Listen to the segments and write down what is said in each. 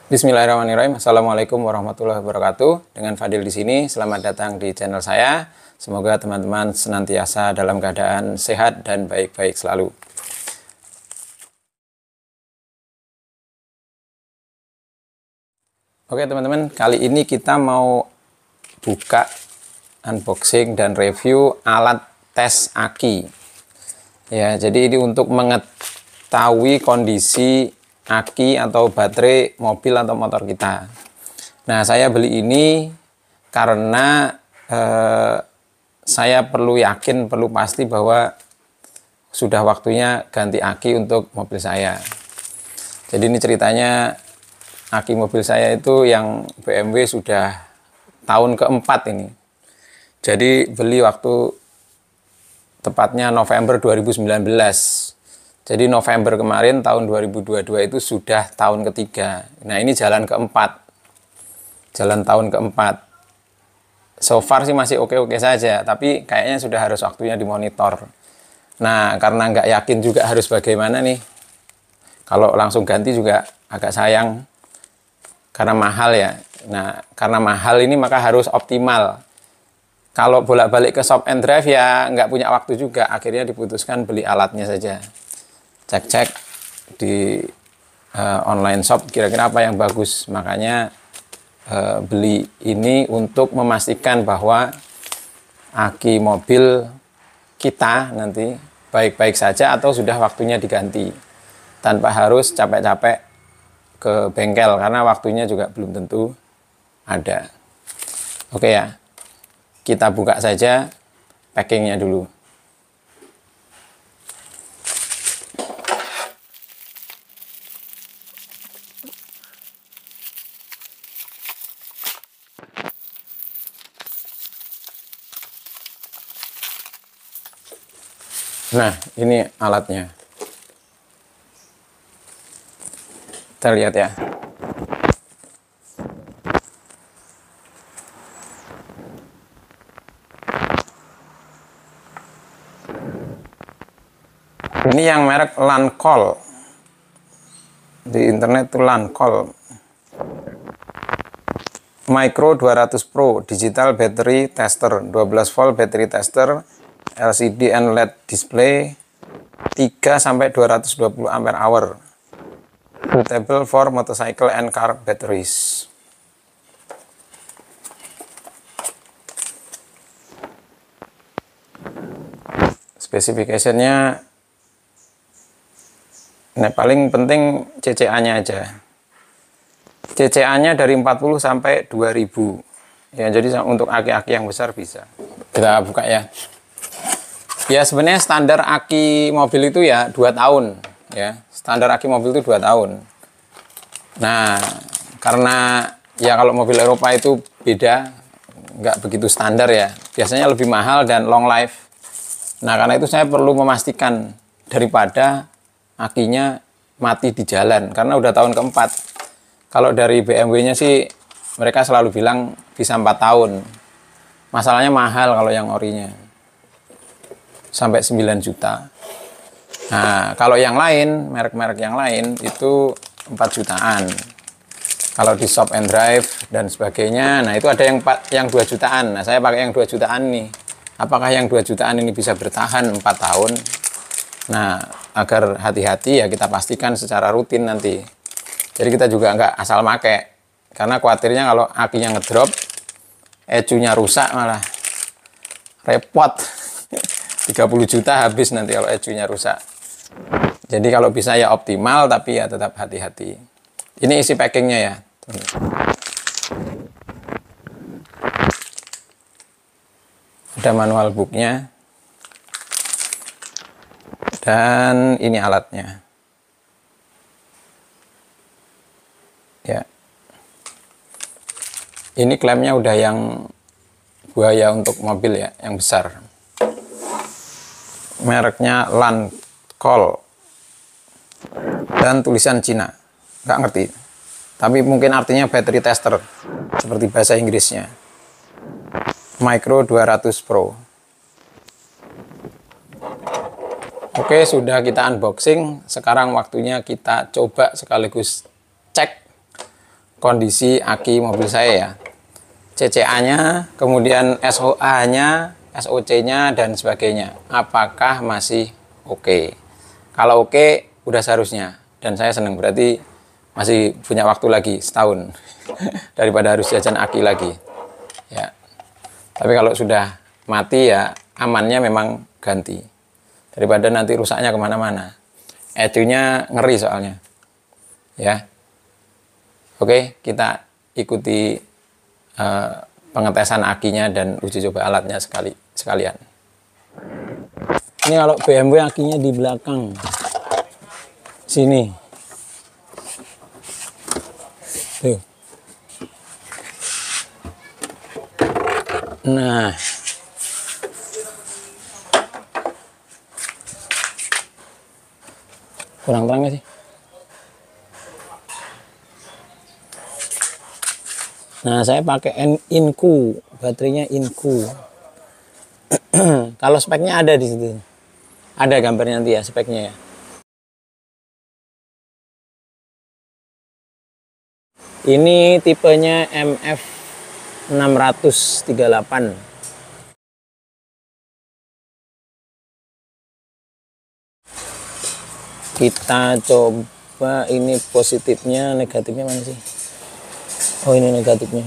Bismillahirrahmanirrahim. Assalamualaikum warahmatullahi wabarakatuh. Dengan Fadil di sini, selamat datang di channel saya. Semoga teman-teman senantiasa dalam keadaan sehat dan baik-baik selalu. Oke teman-teman, kali ini kita mau buka unboxing dan review alat tes aki. Ya, jadi ini untuk mengetahui kondisi aki atau baterai mobil atau motor kita. Nah, saya beli ini karena saya perlu yakin, perlu pasti bahwa sudah waktunya ganti aki untuk mobil saya. Jadi ini ceritanya, aki mobil saya itu yang BMW sudah tahun keempat ini. Jadi beli waktu tepatnya November 2019. Jadi November kemarin tahun 2022 itu sudah tahun ketiga. Nah ini jalan keempat. Jalan tahun keempat. So far sih masih oke-oke saja. Tapi kayaknya sudah harus waktunya dimonitor. Nah karena nggak yakin juga harus bagaimana nih. Kalau langsung ganti juga agak sayang. Karena mahal ya. Nah karena mahal ini maka harus optimal. Kalau bolak-balik ke shop and drive ya nggak punya waktu juga. Akhirnya diputuskan beli alatnya saja. Cek-cek di online shop kira-kira apa yang bagus, makanya beli ini untuk memastikan bahwa aki mobil kita nanti baik-baik saja atau sudah waktunya diganti tanpa harus capek-capek ke bengkel karena waktunya juga belum tentu ada. Oke ya, kita buka saja packingnya dulu. Nah, ini alatnya. Kita lihat ya. Ini yang merek Lancol. Di internet itu Lancol. Micro 200 Pro Digital Battery Tester, 12 volt battery tester, LCD and LED display, 3-220 ampere hour. Suitable for motorcycle and car batteries. Spesifikasinya, nah paling penting CCA-nya aja. CCA-nya dari 40 sampai 2000. Ya, jadi untuk aki-aki yang besar bisa. Kita buka ya. Ya sebenarnya standar aki mobil itu ya 2 tahun ya. Standar aki mobil itu 2 tahun. Nah, karena ya kalau mobil Eropa itu beda, nggak begitu standar ya. Biasanya lebih mahal dan long life. Nah, karena itu saya perlu memastikan daripada akinya mati di jalan karena udah tahun keempat. Kalau dari BMW-nya sih mereka selalu bilang bisa 4 tahun. Masalahnya mahal kalau yang orinya. Sampai 9 juta. Nah, kalau yang lain, merek-merek yang lain itu 4 jutaan. Kalau di shop and drive dan sebagainya, nah itu ada yang 2 jutaan. Nah, saya pakai yang 2 jutaan nih. Apakah yang 2 jutaan ini bisa bertahan 4 tahun? Nah, agar hati-hati ya kita pastikan secara rutin nanti. Jadi kita juga nggak asal pakai. Karena khawatirnya kalau akinya ngedrop, ECU-nya rusak malah repot. 30 juta habis nanti kalau ECU-nya rusak. Jadi kalau bisa ya optimal, tapi ya tetap hati-hati. Ini isi packingnya ya. Ada manual booknya. Dan ini alatnya. Ya. Ini klemnya udah yang buaya untuk mobil ya, yang besar. Mereknya Lancol dan tulisan Cina, nggak ngerti, tapi mungkin artinya battery tester seperti bahasa Inggrisnya. Micro 200 Pro. Oke, sudah kita unboxing. Sekarang waktunya kita coba sekaligus cek kondisi aki mobil saya ya. CCA-nya, kemudian SOA-nya, SOC-nya, dan sebagainya. Apakah masih oke? Kalau oke, udah seharusnya. Dan saya senang, berarti masih punya waktu lagi setahun. Daripada harus jajan aki lagi. Ya. Tapi kalau sudah mati ya, amannya memang ganti. Daripada nanti rusaknya kemana-mana. ECU-nya ngeri soalnya. Ya. Oke, kita ikuti pengetesan akinya dan uji coba alatnya sekalian. Ini kalau BMW akinya di belakang sini. Tuh. Nah, kurang terang nggak sih? Nah, saya pakai Inku, baterainya Inku. Kalau speknya ada di situ, ada gambarnya nanti ya speknya ya. Ini tipenya MF 638. Kita coba ini positifnya, negatifnya mana sih? Oh, ini negatifnya.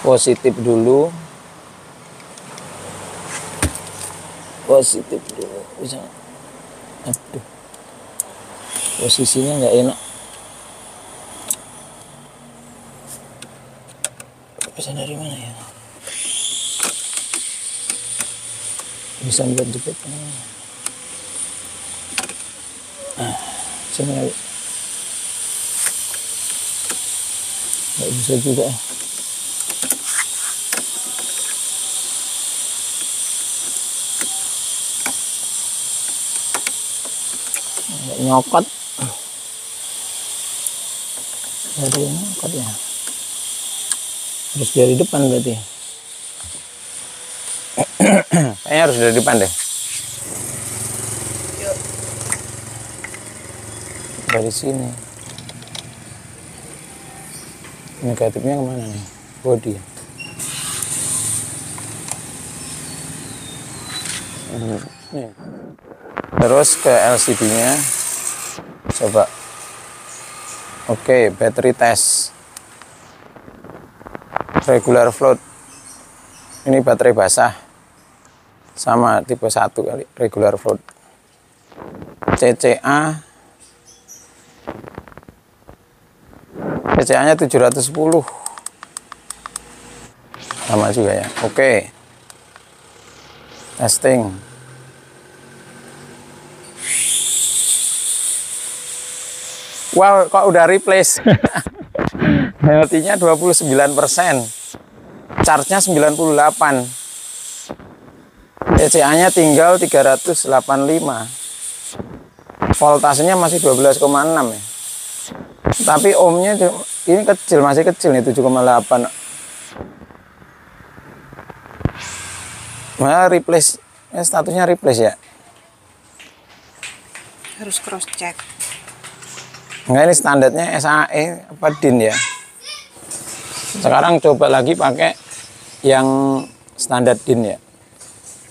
Positif dulu. Positif dulu. Bisa. Aduh. Posisinya nggak enak. Bisa dari mana ya? Bisa buat jepit. Sini kali. Nggak bisa juga. Nggak nyokot. Ada yang nyokot ya. Harus dari depan berarti. Kayaknya harus dari depan deh. Dari sini. Negatifnya kemana nih? Body. Nih. Terus ke LCD-nya. Coba. Oke, battery test. Regular float. Ini baterai basah. Sama tipe 1 kali regular float. CCA-nya 710. Sama juga ya. Oke. Testing. Wow, kok udah replace. Healthy-nya 29%. Charge-nya 98. CCA-nya tinggal 385. Voltasenya masih 12,6 ya. Tapi ohmnya ini kecil, masih kecil nih 7,8. Nah, replace, statusnya replace ya. Harus cross check. Enggak, ini standarnya SAE apa DIN ya. Sekarang coba lagi pakai yang standar DIN ya.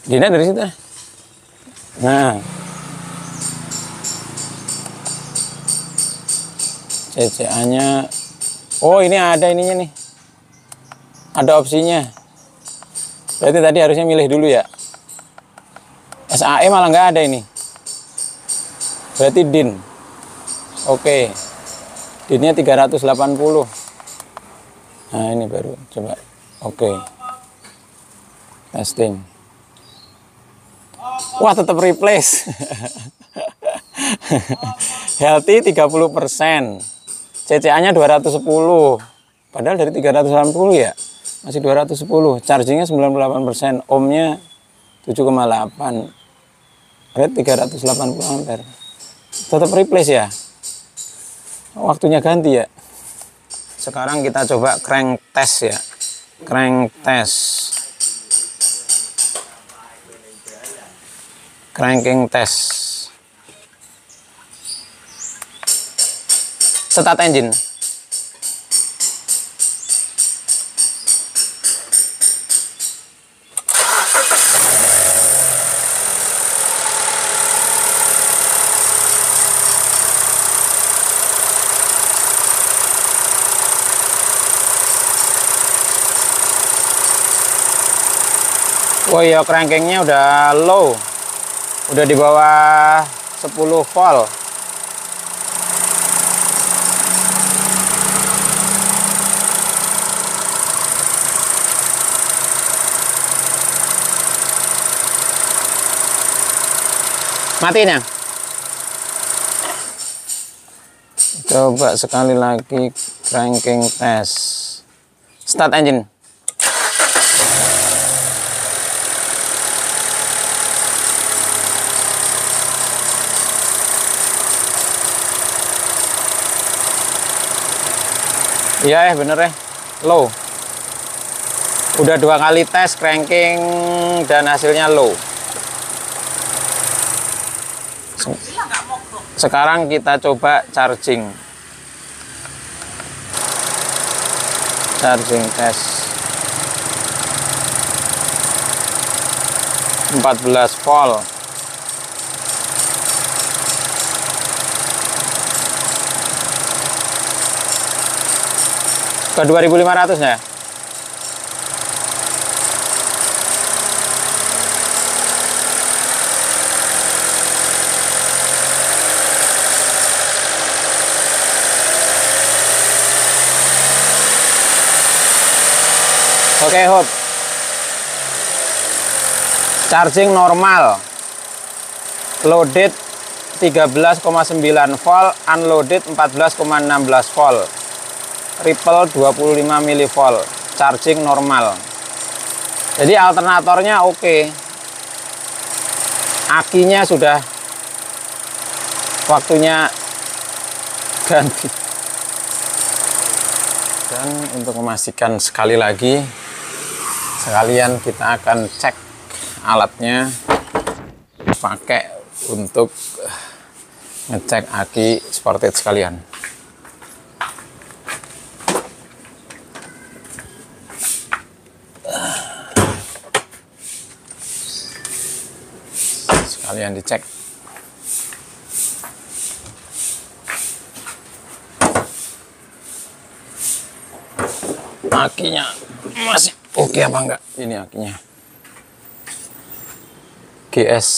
DIN-nya dari situ. Nah, CCA-nya, oh ini ada ininya nih, ada opsinya. Berarti tadi harusnya milih dulu ya. SAE malah nggak ada ini. Berarti DIN. Oke, DIN-nya 380. Nah ini baru, coba. Oke, testing. Wah, tetap replace. Healthy 30%. CCA-nya 210. Padahal dari 380 ya. Masih 210. Chargingnya 98%. Ohmnya 7,8. Berarti 380 ampere. Tetap replace ya. Waktunya ganti ya. Sekarang kita coba crank test ya. Crank test. Cranking test. Start engine. Oh iya, crankingnya udah low, udah di bawah 10 volt. Matiin ya. Coba sekali lagi cranking test. Start engine. Iya bener ya, low. Udah 2 kali tes cranking dan hasilnya low. Sekarang kita coba charging. Charging test. 14 volt. Ke 2500 ya. Oke, hot. Charging normal. Loaded 13,9 volt, unloaded 14,16 volt. Ripple 25 mV, charging normal. Jadi alternatornya oke. Akinya sudah waktunya ganti. Dan untuk memastikan sekali lagi, sekalian kita akan cek alatnya pakai untuk ngecek aki Sportage sekalian. Sekalian dicek. Akinya masih oke apa enggak? Ini akinya. GS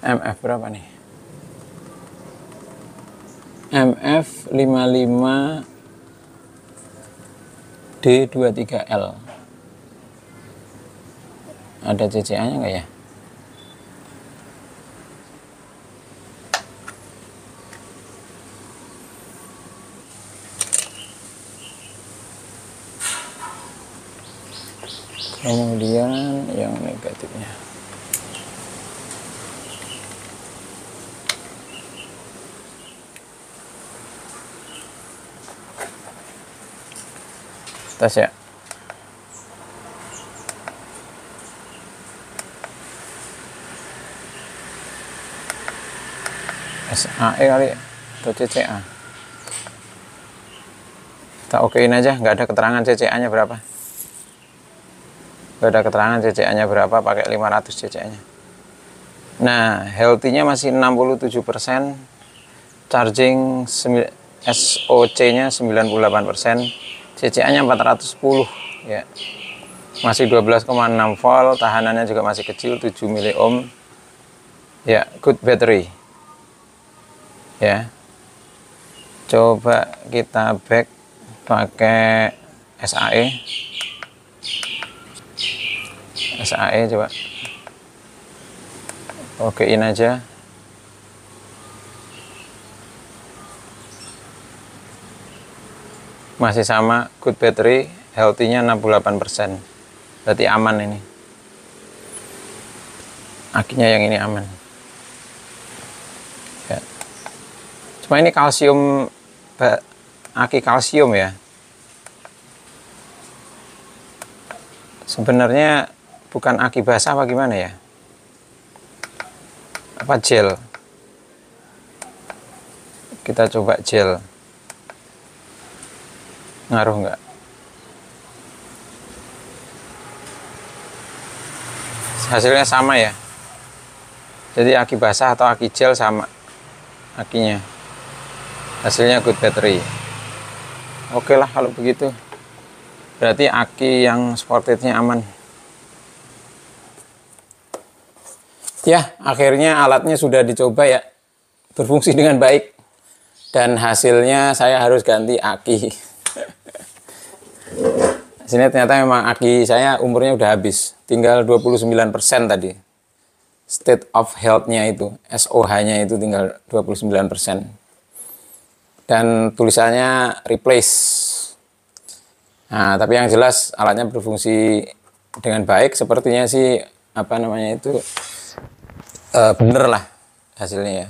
MF berapa nih? MF 55 D23L. Ada CCA-nya enggak ya? Kemudian yang negatifnya. Tes ya. SAE kali atau CCA. Kita okein aja, nggak ada keterangan CCA-nya berapa. Nggak ada keterangan CCA-nya berapa, pakai 500 CCA-nya. Nah, healthy-nya masih 67%, charging SOC-nya 98%, CCA-nya 410 ya. Masih 12,6 volt, tahanannya juga masih kecil 7 mA. Ya, good battery. Ya. Coba kita back pakai SAE. SAE coba. Okein aja. Masih sama, good battery, healthy-nya 68%. Berarti aman ini. Akinya yang ini aman. Ya. Cuma ini kalsium, aki kalsium ya. Sebenarnya bukan aki basah apa gimana ya? apa gel. Kita coba gel. Ngaruh nggak? Hasilnya sama ya. Jadi aki basah atau aki gel sama akinya. Hasilnya good battery. Oke lah kalau begitu. Berarti aki yang sportednya aman. Ya, akhirnya alatnya sudah dicoba ya. Berfungsi dengan baik. Dan hasilnya saya harus ganti aki. Sini ternyata memang aki saya umurnya udah habis. Tinggal 29% tadi. State of health-nya itu, SOH-nya itu tinggal 29%. Dan tulisannya replace. Nah, tapi yang jelas alatnya berfungsi dengan baik. Sepertinya sih, apa namanya itu, bener lah hasilnya ya.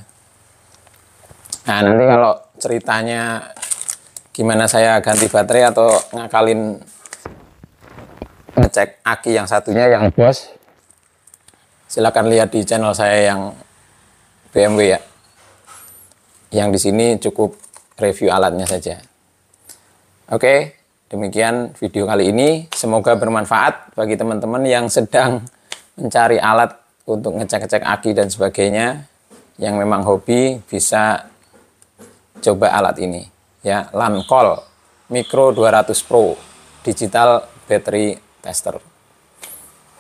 Nah, nanti kalau ceritanya gimana saya ganti baterai atau ngakalin ngecek aki yang satunya yang bos, silakan lihat di channel saya yang BMW ya. Yang di sini cukup review alatnya saja. Oke, demikian video kali ini. Semoga bermanfaat bagi teman-teman yang sedang mencari alat untuk ngecek-ngecek aki dan sebagainya. Yang memang hobi bisa coba alat ini ya, Lancol Micro 200 Pro Digital Battery Tester.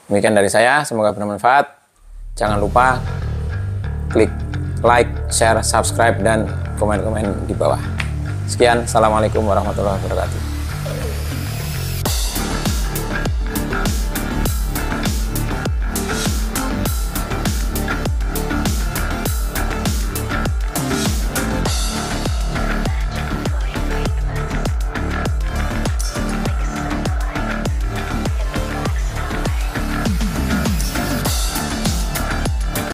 Demikian dari saya, semoga bermanfaat. Jangan lupa klik like, share, subscribe, dan komen-komen di bawah. Sekian, assalamualaikum warahmatullahi wabarakatuh.